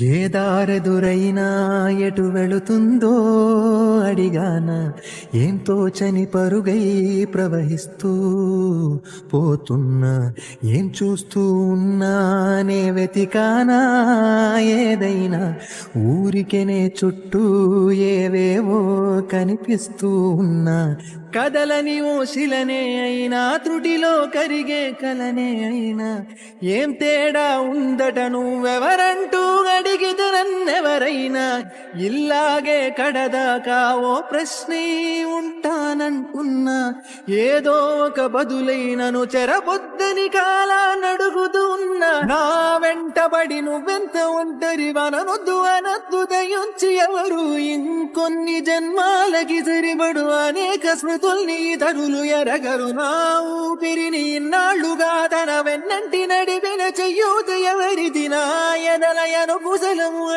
ఏ దారెదురైనా ఎటు వెళుతుందో అడిగాన ఏం తోచని పరుగై ప్రవహిస్తూ పోతున్నా ఏం చూస్తూ ఉన్నానే వెతికానా ఏదైనా ఊరికెనే చుట్టూ ఏవేవో కనిపిస్తూ ఉన్నా కదలని ఓశిలనే అయినా త్రుటిలో కరిగే కలనే అయినా ఏం తేడా ఉందట నువ్వెవరంటూ అడిగితే నన్నెవరైనా ఇల్లాగే కడదాకా ఓ ప్రశ్నే ఉంటానంటున్నా ఏదో ఒక బదులైనను చెరబొద్దని కాలాన్నడుగుతూ ఉన్నా నా వెంటబడి నువ్వెంత ఒంటరి వననొద్దు అనొద్దు దయుంచి ఎవరు ఇంకొన్ని జన్మాలకి సరిపడు అనేక స్మృతుల్ని తరులు ఎరగరు నా ఊపిరిని ఇన్నాళ్లుగా తన వెన్నంటి నడిపిన చెయ్యూత ఎవరిది నా ఎదలయను కుశలము